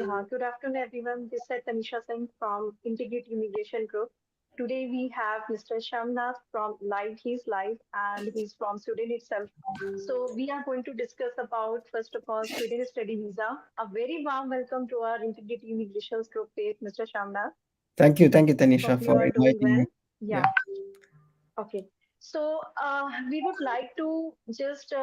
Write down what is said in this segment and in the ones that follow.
Good afternoon, everyone. This is Tanisha Singh from Integrity Immigration Group. Today we have Mr. Shamnath from Live. He's live and he's from Sweden itself. So we are going to discuss about first of all Sweden study visa. A very warm welcome to our Integrity Immigration Group page, Mr. Shamnath. Thank you, Tanisha, Hope for you are doing inviting me. well. Yeah, Yeah. Okay. So we would like to just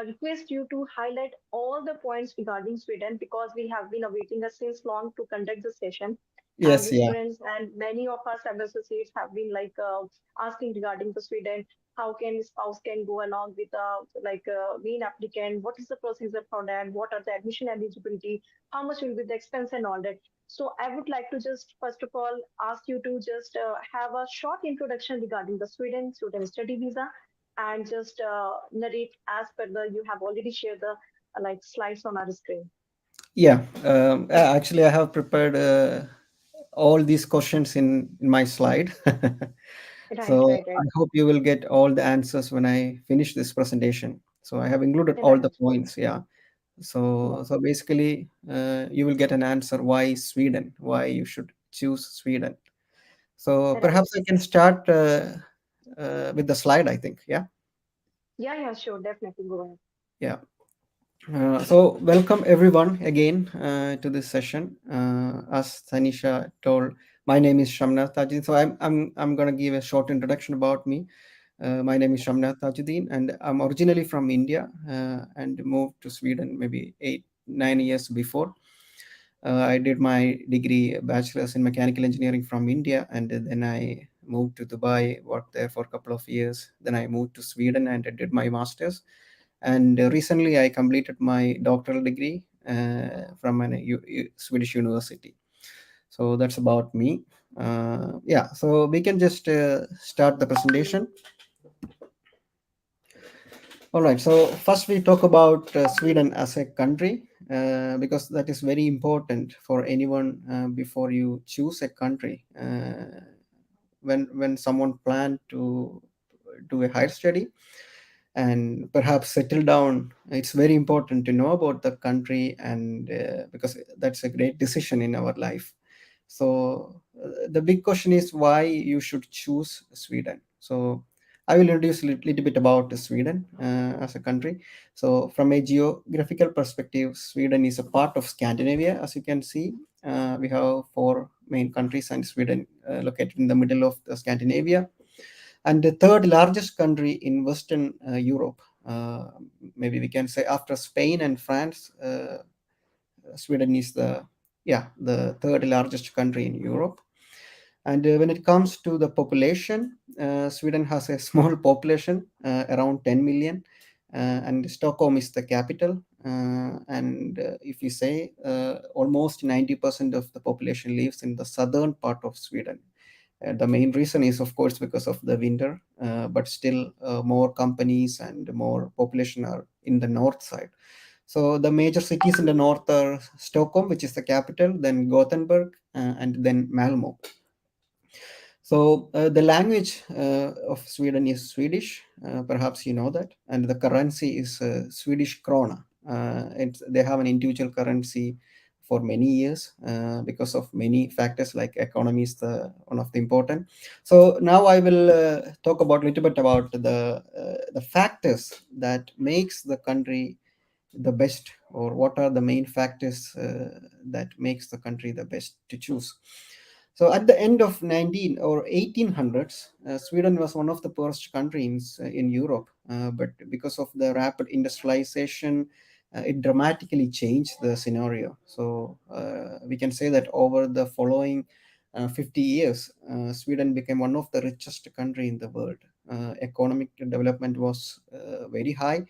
request you to highlight all the points regarding Sweden because we have been awaiting us since long to conduct the session. And yes, the yeah, students and many of our sub associates have been like asking regarding the Sweden, how can spouse can go along with main applicant? What is the procedure for that? What are the admission eligibility? How much will be the expense and all that? So I would like to just first of all ask you to just have a short introduction regarding the student study visa, and just narrate as per the you have already shared the like slides on our screen. yeah. Actually, I have prepared all these questions in my slide. Right, So right, I right, hope you will get all the answers when I finish this presentation. So I have included all the right. points. Yeah. So Yeah, so basically, you will get an answer why Sweden, why you should choose Sweden. So right. perhaps I can start with the slide. I think. Yeah. Yeah, yeah, sure, definitely go ahead. Yeah. So welcome everyone again to this session. As Tanisha told, my name is Shamnath Tajuddin. So I'm gonna give a short introduction about me. My name is Shamnath Tajuddin, and I'm originally from India and moved to Sweden maybe 8 9 years before. I did my degree, bachelor's in mechanical engineering from India, and then I moved to Dubai, worked there for a couple of years. Then I moved to Sweden and I did my master's, and recently I completed my doctoral degree from a Swedish university. So that's about me. Yeah, so we can just start the presentation. All right, so first we talk about Sweden as a country because that is very important for anyone before you choose a country. When someone plan to do a higher study and perhaps settle down, it's very important to know about the country, and because that's a great decision in our life. So the big question is why you should choose Sweden. So I will introduce a little bit about Sweden as a country. So from a geographical perspective, Sweden is a part of Scandinavia. As you can see, we have four main countries, and Sweden located in the middle of the Scandinavia, and the third largest country in Western Europe. Uh, Maybe we can say after Spain and France, Sweden is the third largest country in Europe. And when it comes to the population, Sweden has a small population, around 10 million, and Stockholm is the capital. And if you say almost 90% of the population lives in the southern part of Sweden. The main reason is, of course, because of the winter, but still more companies and more population are in the north side. So the major cities in the north are Stockholm, which is the capital, then Gothenburg, and then Malmo. So the language of Sweden is Swedish. Perhaps you know that, and the currency is Swedish krona. They have an individual currency for many years because of many factors like economy is the one of the important. So now I will talk about a little bit about the factors that makes the country the best, or what are the main factors that makes the country the best to choose. So at the end of 19 or 1800s, Sweden was one of the poorest countries in Europe, but because of the rapid industrialization, it dramatically changed the scenario. So we can say that over the following 50 years, Sweden became one of the richest country in the world. Economic development was very high,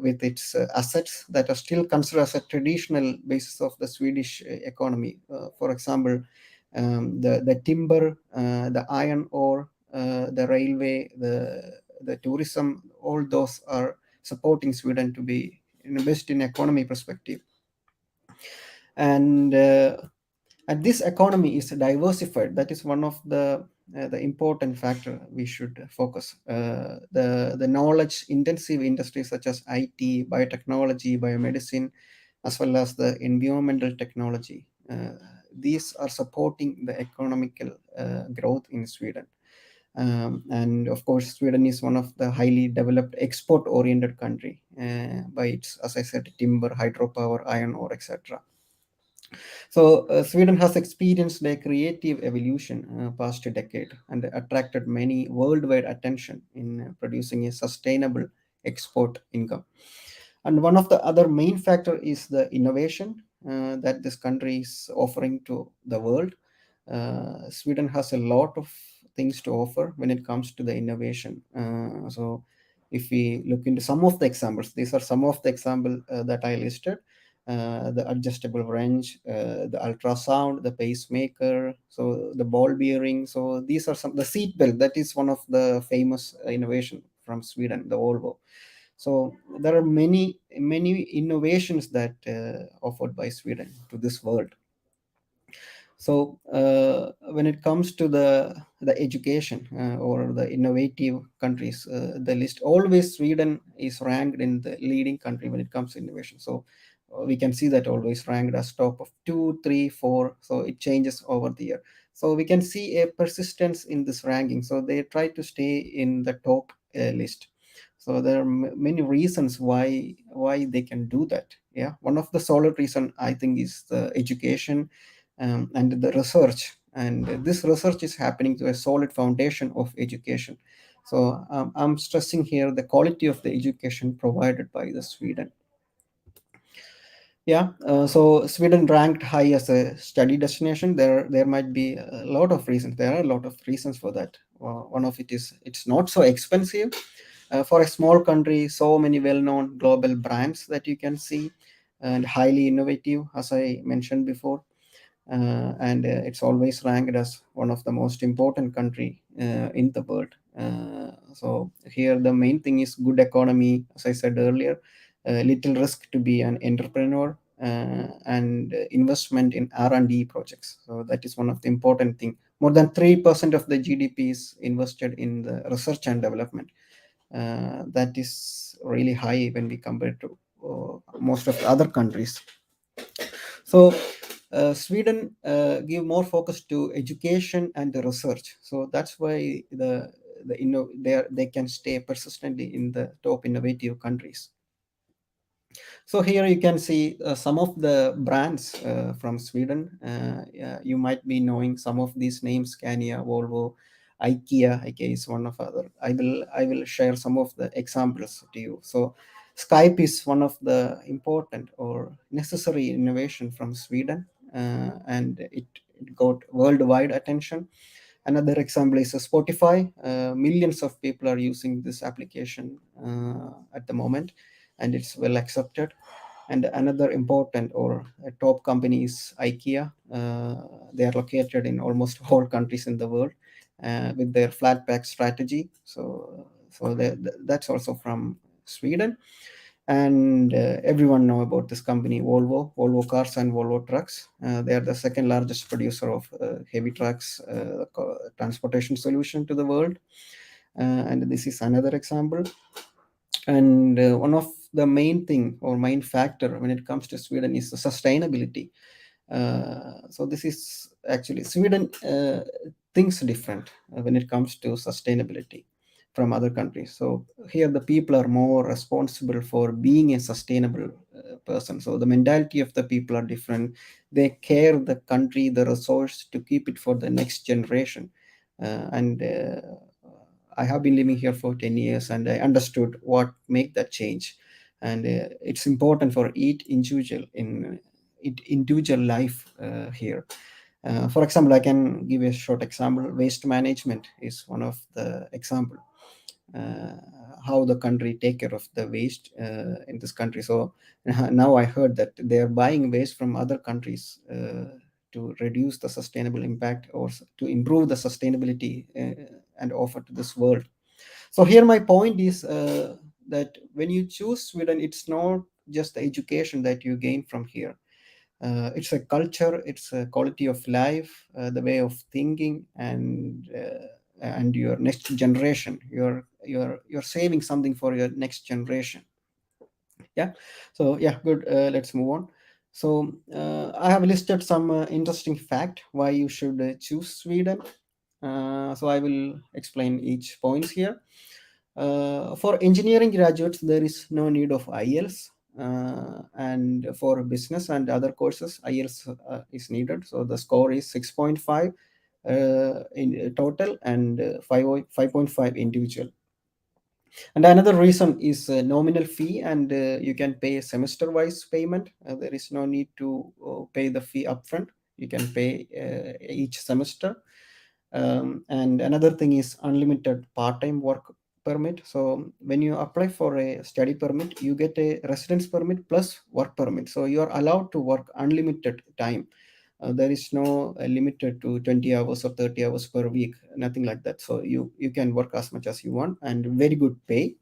with its assets that are still considered as a traditional basis of the Swedish economy. For example, the timber, the iron ore, the railway, the tourism, all those are supporting Sweden to be in the best in economy perspective. And this economy is diversified. That is one of the important factor we should focus. The knowledge intensive industries such as IT, biotechnology, biomedicine, as well as the environmental technology. These are supporting the economical growth in Sweden. And of course, Sweden is one of the highly developed export-oriented country by its, as I said, timber, hydropower, iron ore, etc. So Sweden has experienced a creative evolution past a decade and attracted many worldwide attention in producing a sustainable export income. And one of the other main factor is the innovation that this country is offering to the world. Sweden has a lot of things to offer when it comes to the innovation. So if we look into some of the examples, these are some of the examples that I listed. The adjustable wrench, the ultrasound, the pacemaker, so the ball bearing. So these are some, the seat belt, that is one of the famous innovation from Sweden, the Volvo. So there are many innovations that offered by Sweden to this world. So when it comes to the education or the innovative countries, the list always Sweden is ranked in the leading country when it comes to innovation. So we can see that always ranked as top of 2, 3, 4. So it changes over the year. So we can see a persistence in this ranking. So they try to stay in the top list. So there are many reasons why they can do that. Yeah, one of the solid reason I think is the education and the research. And this research is happening to a solid foundation of education. So I'm stressing here the quality of the education provided by the Sweden. Yeah, so Sweden ranked high as a study destination. There might be a lot of reasons. There are a lot of reasons for that. One of it is it's not so expensive for a small country. So many well-known global brands that you can see, and highly innovative, as I mentioned before. And it's always ranked as one of the most important country in the world. So here the main thing is good economy, as I said earlier, little risk to be an entrepreneur, and investment in R&D projects. So that is one of the important thing. More than 3% of the GDP is invested in the research and development. That is really high when we compare to most of the other countries. So Sweden give more focus to education and the research. So that's why they can stay persistently in the top innovative countries. So here you can see some of the brands from Sweden. Yeah, you might be knowing some of these names: Scania, Volvo, IKEA. IKEA is one of other. I will share some of the examples to you. So Skype is one of the important or necessary innovation from Sweden, and it got worldwide attention. Another example is Spotify. Millions of people are using this application at the moment, and it's well accepted. And another important or a top company is IKEA. They are located in almost all countries in the world with their flat pack strategy. So that's also from Sweden. And everyone know about this company, Volvo Cars and Volvo Trucks. They are the second largest producer of heavy trucks transportation solution to the world. And this is another example. And one of the main thing or main factor when it comes to Sweden is the sustainability. So this is actually Sweden thinks different when it comes to sustainability from other countries. So here the people are more responsible for being a sustainable person. So the mentality of the people are different. They care the country, the resource to keep it for the next generation. And I have been living here for 10 years and I understood what make that change. And it's important for each individual in individual life here. For example, I can give a short example. Waste management is one of the example. Uh, how the country take care of the waste in this country. So now I heard that they are buying waste from other countries to reduce the sustainable impact or to improve the sustainability and offer to this world. So here my point is that when you choose Sweden, it's not just the education that you gain from here. It's a culture, it's a quality of life, the way of thinking, and your next generation. You're saving something for your next generation. Yeah. So yeah, good. Let's move on. So I have listed some interesting fact why you should choose Sweden. So I will explain each points here. For engineering graduates, there is no need of IELTS, and for business and other courses, IELTS is needed. So the score is 6.5 in total, and 5.5 individual. And another reason is nominal fee, and you can pay semester wise payment. There is no need to pay the fee upfront. You can pay each semester. And another thing is unlimited part-time work permit. So when you apply for a study permit, you get a residence permit plus work permit. So you are allowed to work unlimited time. There is no limited to 20 hours or 30 hours per week, nothing like that. So you can work as much as you want, and very good pay,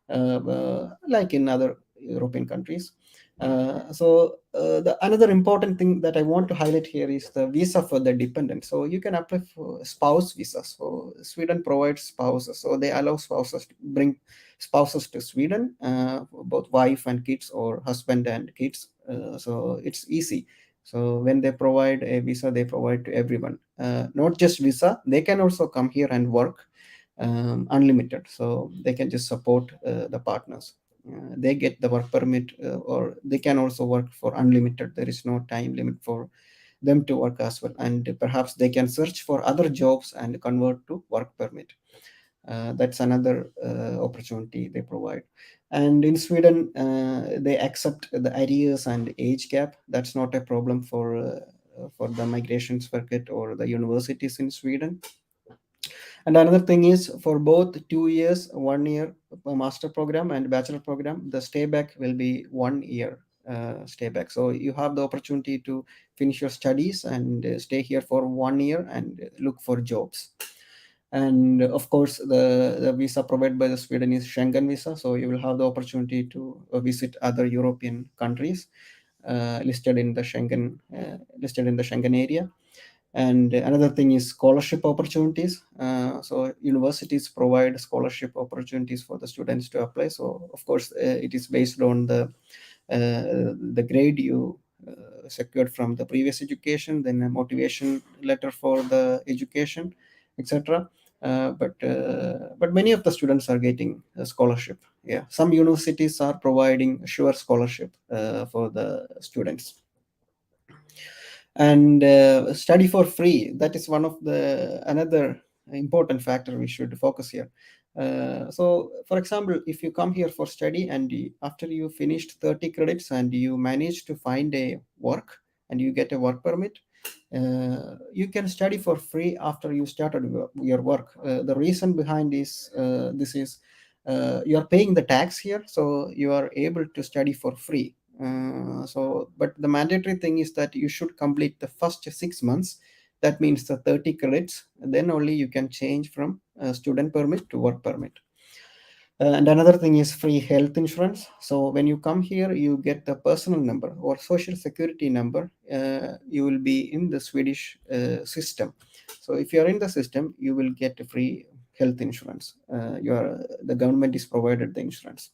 like in other European countries. The another important thing that I want to highlight here is the visa for the dependent. So you can apply for spouse visa. So Sweden provides spouses, so they allow spouses to bring spouses to Sweden, both wife and kids or husband and kids. So it's easy. So when they provide a visa, they provide to everyone, not just visa. They can also come here and work unlimited. So they can just support the partners. They get the work permit, or they can also work for unlimited. There is no time limit for them to work as well. And perhaps they can search for other jobs and convert to work permit. That's another opportunity they provide. And in Sweden, they accept the arrears and age gap. That's not a problem for the migration circuit or the universities in Sweden. And another thing is, for both 2 years, 1 year master program and bachelor program, the stay back will be 1 year stay back. So you have the opportunity to finish your studies and stay here for 1 year and look for jobs. And of course, the visa provided by the Sweden is Schengen visa. So you will have the opportunity to visit other European countries listed in the Schengen area. And another thing is scholarship opportunities. So universities provide scholarship opportunities for the students to apply. So of course, it is based on the grade you secured from the previous education, then a motivation letter for the education, etc. But many of the students are getting a scholarship. Yeah, some universities are providing sure scholarship for the students. And study for free, that is one of the another important factor we should focus here. So for example, if you come here for study, and after you finished 30 credits and you manage to find a work and you get a work permit, you can study for free after you started your work. The reason behind this is you are paying the tax here, so you are able to study for free. But the mandatory thing is that you should complete the first 6 months. That means the 30 credits. Then only you can change from student permit to work permit. And another thing is free health insurance. So when you come here, you get the personal number or social security number. You will be in the Swedish system. So if you are in the system, you will get a free health insurance. The government is provided the insurance.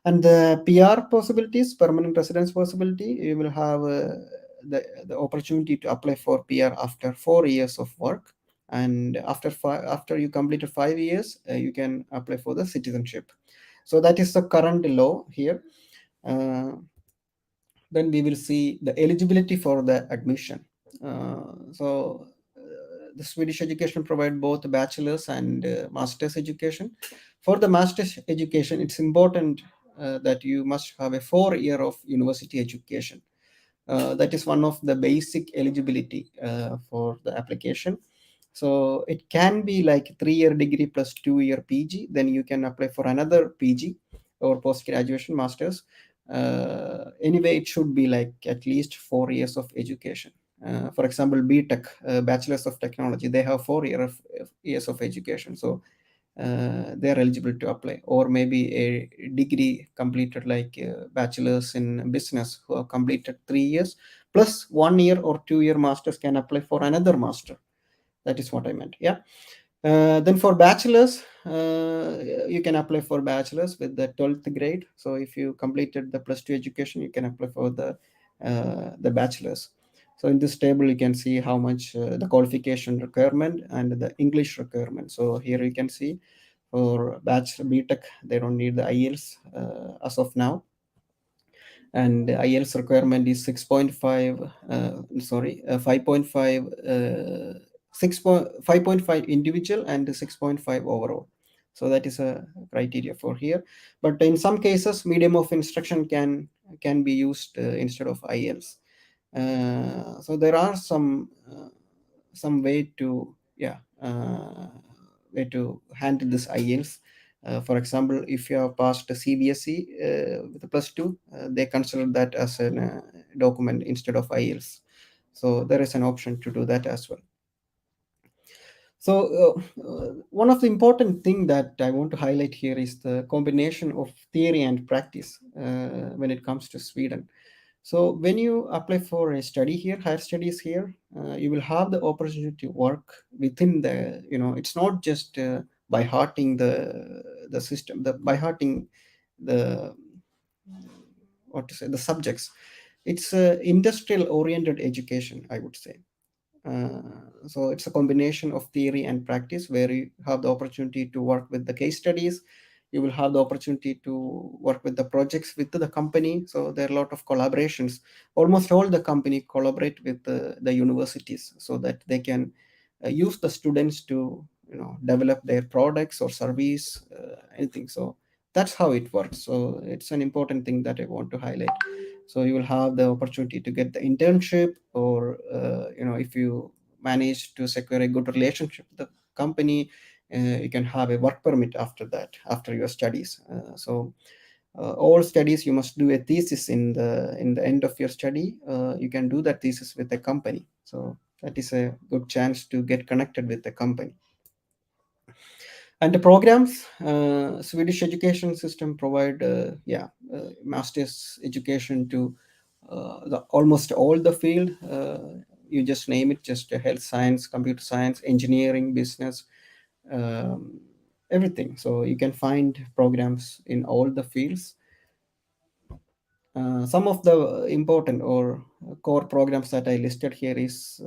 And the PR possibilities, permanent residence possibility, you will have the opportunity to apply for PR after 4 years of work. And after you completed 5 years, you can apply for the citizenship. So that is the current law here. Uh, then we will see the eligibility for the admission. The Swedish education provide both bachelor's and master's education. For the master's education, it's important that you must have a 4 year of university education. That is one of the basic eligibility for the application. So it can be like 3 year degree plus 2 year PG. Then you can apply for another PG or post graduation masters. Anyway, it should be like at least 4 years of education. For example, BTech, Bachelors of Technology, they have 4 years of education. So they are eligible to apply. Or maybe a degree completed like bachelor's in business who have completed 3 years plus 1 year or 2 year masters can apply for another master. That is what I meant. Yeah. Then for bachelor's, you can apply for bachelor's with the 12th grade. So if you completed the plus 2 education, you can apply for the the bachelor's. So in this table, you can see how much the qualification requirement and the English requirement. So here you can see for Bachelor BTech, they don't need the IELTS as of now, and the IELTS requirement is 6.5, 5.5, 5.5 individual and 6.5 overall. So that is a criteria for here. But in some cases, medium of instruction can be used instead of IELTS. So there are some way to, way to handle this IELTS. For example, if you have passed a CBSE with a plus two, they consider that as a document instead of IELTS. So there is an option to do that as well. So one of the important thing that I want to highlight here is the combination of theory and practice when it comes to Sweden. So when you apply for a study here, higher studies here, you will have the opportunity to work within the, it's not just by hearting the system, the by hearting the, what to say, the subjects. It's a industrial oriented education, I would say. uh, so it's a combination of theory and practice where you have the opportunity to work with the case studies. You will have the opportunity to work with the projects with the company. So there are a lot of collaborations. Almost all the company collaborate with the universities so that they can use the students to develop their products or service, anything. So that's how it works. So it's an important thing that I want to highlight. So you will have the opportunity to get the internship, or if you manage to secure a good relationship with the company, you can have a work permit after that, after your studies. So all studies, you must do a thesis in the end of your study. You can do that thesis with a company. So that is a good chance to get connected with the company. And the programs, Swedish education system provide master's education to almost all the field. You just name it, just health science, computer science, engineering, business, um, everything. So you can find programs in all the fields. Some of the important or core programs that I listed here is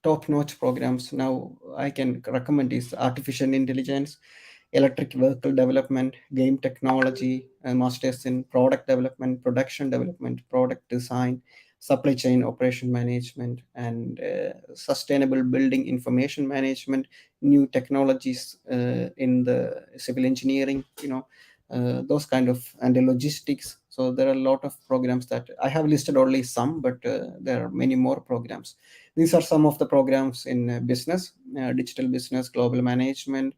top-notch programs. Now I can recommend is artificial intelligence, electric vehicle development, game technology, masters in product development, production development, product design, supply chain operation management, and sustainable building information management, new technologies in the civil engineering, those kind of, and the logistics. So there are a lot of programs that I have listed only some, but there are many more programs. These are some of the programs in business, digital business, global management,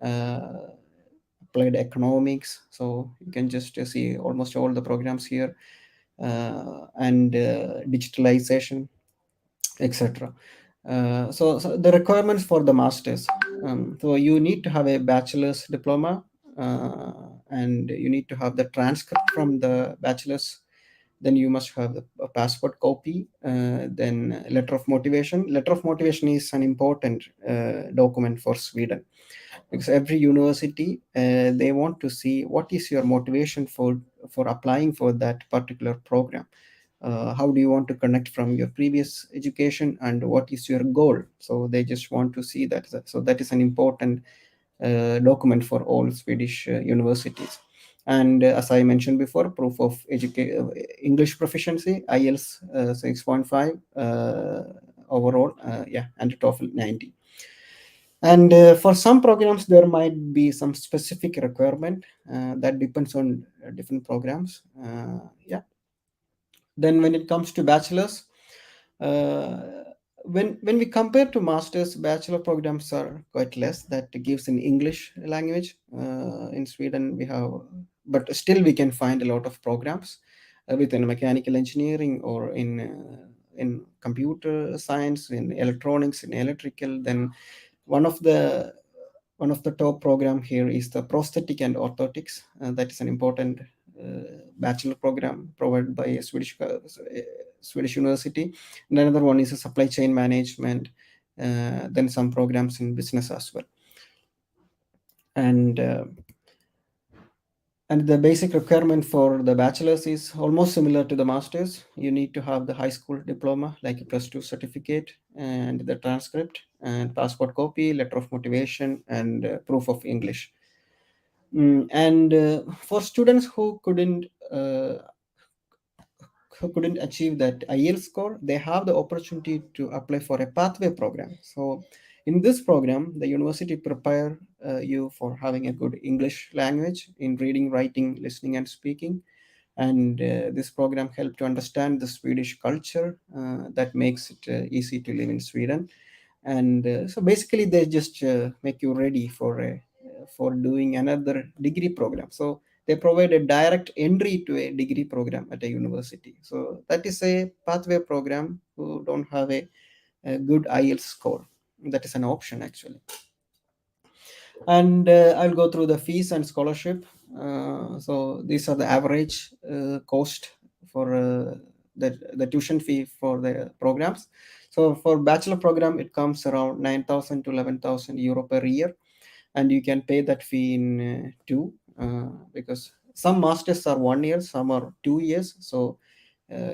uh, applied economics. So you can just see almost all the programs here, and digitalization, etc. So the requirements for the masters. So you need to have a bachelor's diploma, and you need to have the transcript from the bachelor's. Then you must have a passport copy, then letter of motivation. Letter of motivation is an important document for Sweden, because every university, they want to see what is your motivation for applying for that particular program. How do you want to connect from your previous education, and what is your goal? So they just want to see that. So that is an important document for all Swedish universities. And as I mentioned before, proof of English proficiency, IELTS 6.5 overall, and TOEFL 90. And for some programs, there might be some specific requirement that depends on different programs. Then when it comes to bachelor's, uh, when we compare to masters, bachelor programs are quite less. That gives in English language. In Sweden, we have, but still we can find a lot of programs within mechanical engineering, or in computer science, in electronics, in electrical. Then one of the one of the top program here is the prosthetic and orthotics. That is an important bachelor program provided by a Swedish university. And another one is a supply chain management. Then some programs in business as well. And And the basic requirement for the bachelor's is almost similar to the master's. You need to have the high school diploma, like a plus two certificate, and the transcript, and passport copy, letter of motivation, and proof of English. And for students who couldn't achieve that IELTS score, they have the opportunity to apply for a pathway program. So, in this program, the university prepare you for having a good English language in reading, writing, listening, and speaking. And this program helped to understand the Swedish culture that makes it easy to live in Sweden. And so basically they just make you ready for doing another degree program. So they provide a direct entry to a degree program at a university. So that is a pathway program who don't have a good IELTS score. That is an option actually. And I'll go through the fees and scholarship. So these are the average cost for the tuition fee for the programs. So for bachelor program, it comes around 9,000 to 11,000 euro per year, and you can pay that fee in two, because some masters are 1 year, some are 2 years. So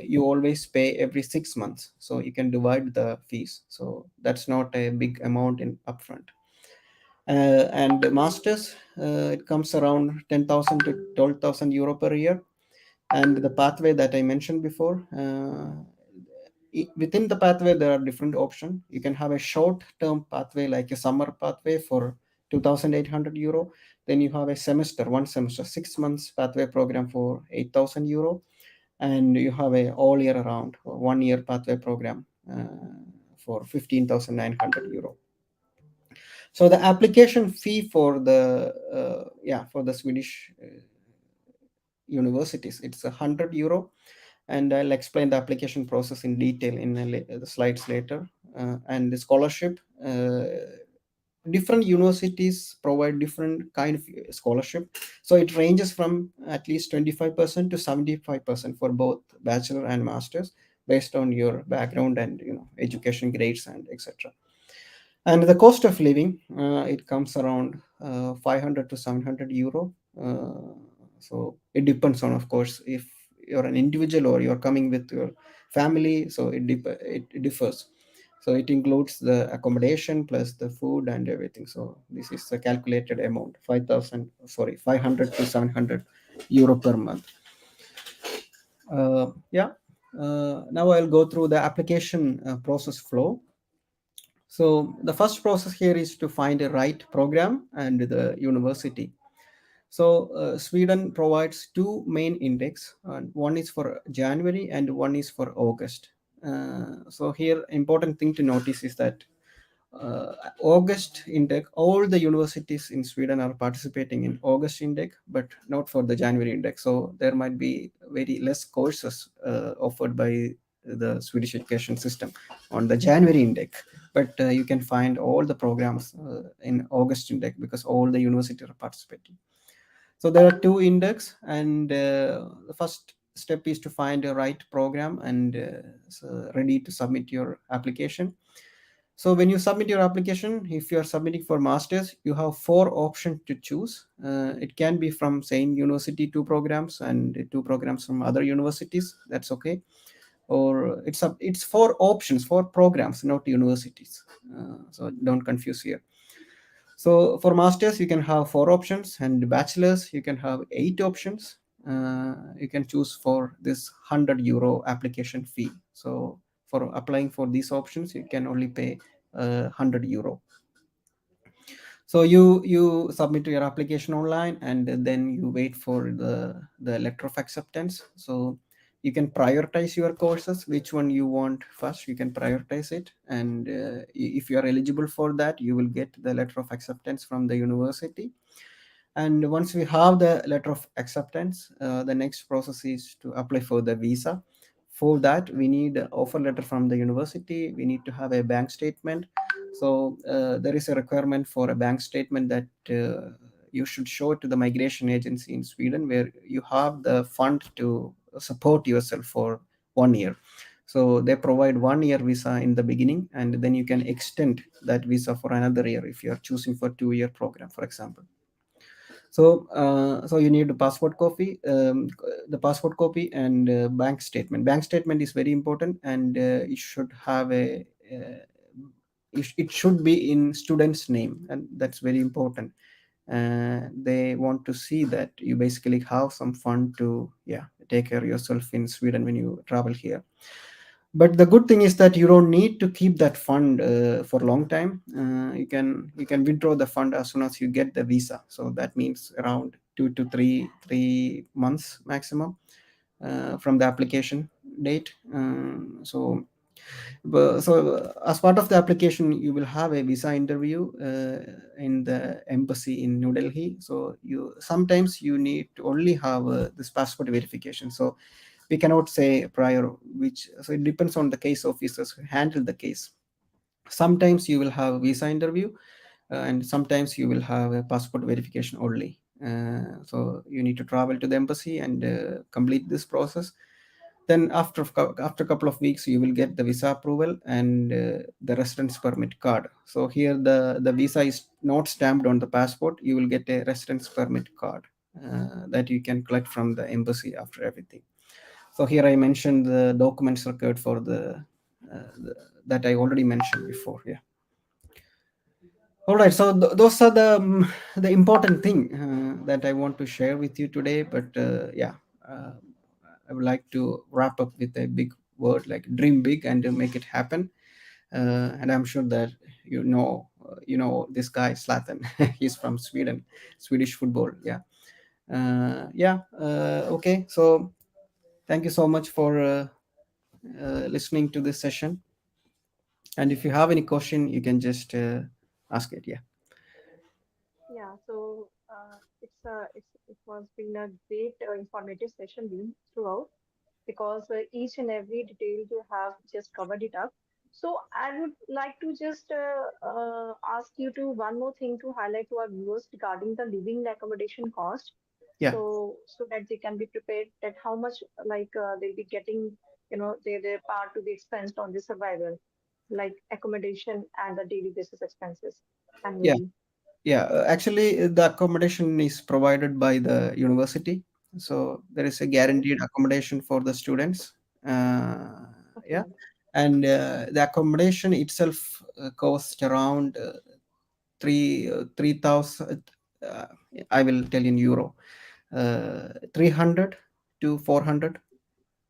you always pay every 6 months, so you can divide the fees. So that's not a big amount in upfront. And the masters, it comes around 10,000 to 12,000 euro per year. And the pathway that I mentioned before, within the pathway there are different options. You can have a short term pathway like a summer pathway for 2,800 euro. Then you have a semester, 1 semester, 6 months pathway program for 8,000 euro. And you have a all year around 1 year pathway program for 15,900 euro. So the application fee for the Swedish universities, it's 100 euro. And I'll explain the application process in detail in the slides later. And the scholarship, different universities provide different kind of scholarship. So it ranges from at least 25% to 75% for both bachelor and masters, based on your background and education grades and etc. And the cost of living, it comes around 500 to 700 euro. So it depends on, of course, if you're an individual or you're coming with your family. So it differs. So it includes the accommodation plus the food and everything. So this is the calculated amount, 500 to 700 euro per month. Yeah. Now I'll go through the application process flow. So the first process here is to find a right program and the university. So Sweden provides two main index, and one is for January and one is for August. So here, important thing to notice is that August index, all the universities in Sweden are participating in August index, but not for the January index. So there might be very less courses offered by the Swedish education system on the January index, but you can find all the programs in August index because all the universities are participating. So there are two index, and the first step is to find a right program and so ready to submit your application. So when you submit your application, if you are submitting for masters, you have four options to choose. It can be from same university, two programs, and two programs from other universities. That's okay. Or it's four options, four programs, not universities. So don't confuse here. So for masters, you can have four options, and bachelors, you can have 8 options. You can choose for this 100 euro application fee. So for applying for these options, you can only pay 100 euro. So you submit your application online, and then you wait for the letter of acceptance. So you can prioritize your courses, which one you want first. You can prioritize it, and if you are eligible for that, you will get the letter of acceptance from the university. And once we have the letter of acceptance, the next process is to apply for the visa. For that, we need an offer letter from the university. We need to have a bank statement. So there is a requirement for a bank statement that you should show to the migration agency in Sweden, where you have the fund to support yourself for 1 year. So they provide 1 year visa in the beginning, and then you can extend that visa for another year if you are choosing for 2 year program, for example. So you need the passport copy and bank statement. Bank statement is very important, and it should have uh, it should be in student's name, and that's very important. They want to see that you basically have some fund to, yeah, take care of yourself in Sweden when you travel here. But the good thing is that you don't need to keep that fund for a long time. You can withdraw the fund as soon as you get the visa. So that means around 2 to 3 months maximum from the application date. As part of the application, you will have a visa interview in the embassy in New Delhi. So you sometimes you need to only have this passport verification. So we cannot say prior which. So it depends on the case officers who handle the case. Sometimes you will have a visa interview, and sometimes you will have a passport verification only. So you need to travel to the embassy and complete this process. Then after a couple of weeks, you will get the visa approval and the residence permit card. So here the visa is not stamped on the passport. You will get a residence permit card that you can collect from the embassy after everything. So here I mentioned the documents required for that I already mentioned before. Yeah. All right. So those are the important thing that I want to share with you today. But yeah, uh, I would like to wrap up with a big word like dream big and to make it happen. And I'm sure that this guy Zlatan. He's from Sweden, Swedish football. Yeah. Yeah. Okay. So thank you so much for listening to this session. And if you have any question, you can just ask it. Yeah. Yeah, so it was been a great informative session being throughout, because each and every detail you have just covered it up. So I would like to just ask you to one more thing to highlight to our viewers regarding the living and accommodation cost. Yeah. So that they can be prepared that how much they'll be getting, their part to be expensed on the survival, like accommodation and the daily basis expenses Yeah. annually. Yeah, actually, the accommodation is provided by the university, so there is a Okay, guaranteed accommodation for the students. Uh, yeah, okay, and the accommodation itself costs around 3,000. Uh, I will tell in euro, 300 to 400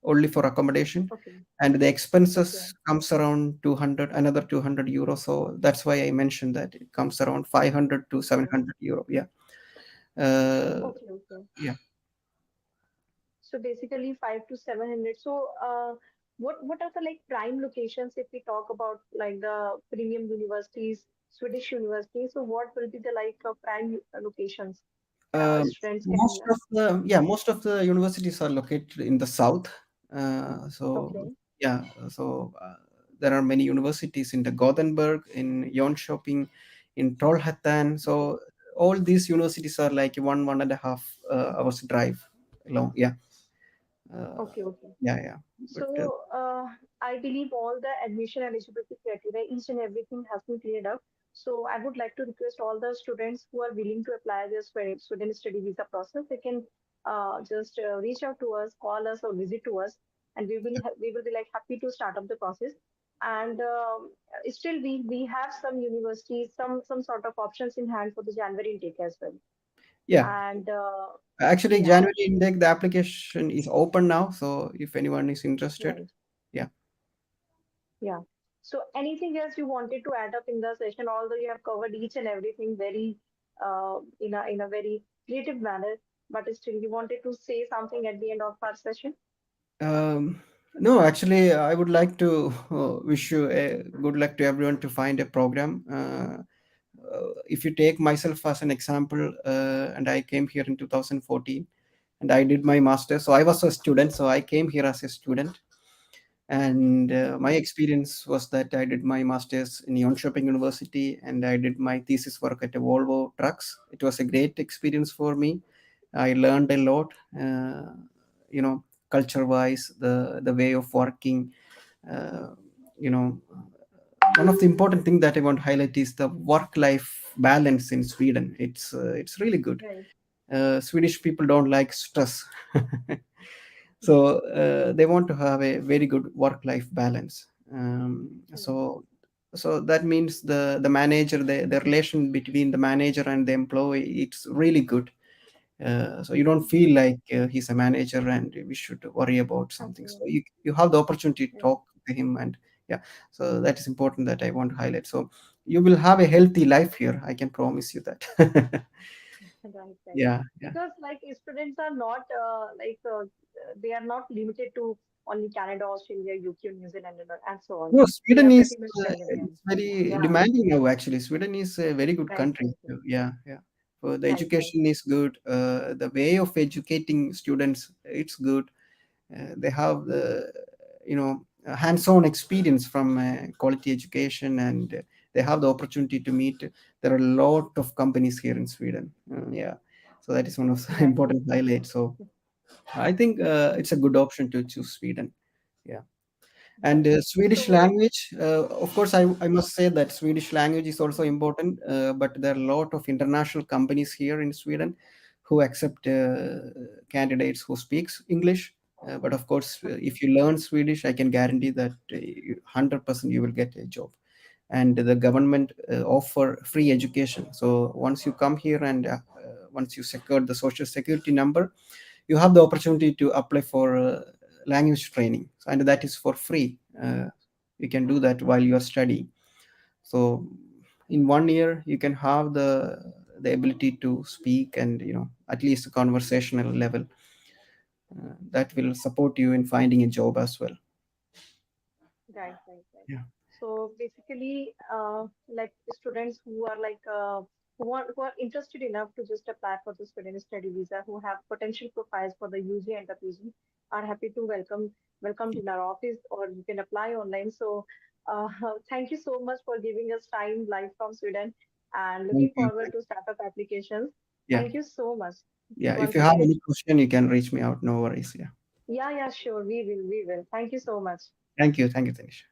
only for accommodation, okay, and the okay, expenses comes around 200, another 200 euro. So that's why I mentioned that it comes around 500 to okay, 700 euro. Yeah. uh, okay, okay. yeah. So basically 5 to 700. So what are the like prime locations if we talk about like the premium universities, Swedish universities? So what will be the like prime locations um, students can most of the hmm, yeah most of the universities are located in the south. So okay, yeah, so there are many universities in the Gothenburg, in Jönköping, in Trollhättan. okay, So all these universities are like 1.5 hours drive long. Yeah. uh, okay, okay. yeah, yeah. But So, I believe all the admission eligibility criteria, each and everything has been cleared up. So, I would like to request all the students who are willing to apply this student study visa process, they can just reach out to us, call us, or visit to us, and we will be like happy to start up the process. And still, we have some universities, some sort of options in hand for the January intake as well. yeah, And actually, yeah, January intake, the application is open now. So if anyone is interested, right. yeah. Yeah. So anything else you wanted to add up in the session, although you have covered each and everything very in a very creative manner, but still you wanted to say something at the end of our session? Um, no, actually, I would like to wish you a good luck to everyone to find a program. If you take myself as an example, and I came here in 2014 and I did my master. So I was a student, so I came here as a student. And my Okay. experience was that I did my master's in Jönköping University and I did my thesis work at a Volvo Trucks. It was a great experience for me. I learned a lot, you know, culture-wise, the way of working. Uh, you know, one of the important thing that I want to highlight is the work-life balance in Sweden. It's really good. Right. Swedish people don't like stress. So they want to have a very good work life balance. Right. So that means the manager, the relation between the manager and the employee, it's really good. So you don't feel like he's a manager and we should worry about something. So Okay. you have the opportunity to Yes. talk to him. And yeah, so that is important that I want to highlight. So you will have a healthy life here, I can promise you that. Right, right. Yeah, yeah. Because like students are not they are not limited to only Canada, Australia, UK, New Zealand, and so on. No, They Sweden are is pretty much Canadian. it's very Yeah, demanding now. Actually, Sweden is a very good right, country. right, right, Yeah, yeah. The right, right, education is good. The way of educating students, it's good. They have the hands-on experience from quality education, and they have the opportunity to meet. There are a lot of companies here in Sweden. Yeah, so that is one of the right. important highlights. So I think it's a good option to choose Sweden. Yeah. And Right. Swedish So, language, of course, I must say that Swedish language is also important, but there are a lot of international companies here in Sweden who accept candidates who speaks English. But of course, okay, if you learn Swedish, I can guarantee that 100% you will get a job. And the government offer free education. So once you come here and once you secure the social security number, you have the opportunity to apply for language training, and that is for free. You can do that while you are studying. So in 1 year you can have the ability to speak, and at least a conversational level that will support you in finding a job as well. right, right, right. Yeah. So basically, like students who are who are interested enough to just apply for the student study visa, who have potential profiles for the UG and the PG, are happy to welcomed in our office, or you can apply online. So, uh, thank you so much for giving us time live from Sweden, and Thank looking you. forward to startup applications. Yeah, Thank you so much yeah, if once you have again. any question you can reach me out, no worries. Yeah. Yeah, yeah, sure. We will. We will. Thank you so much. Thank you, Tanisha.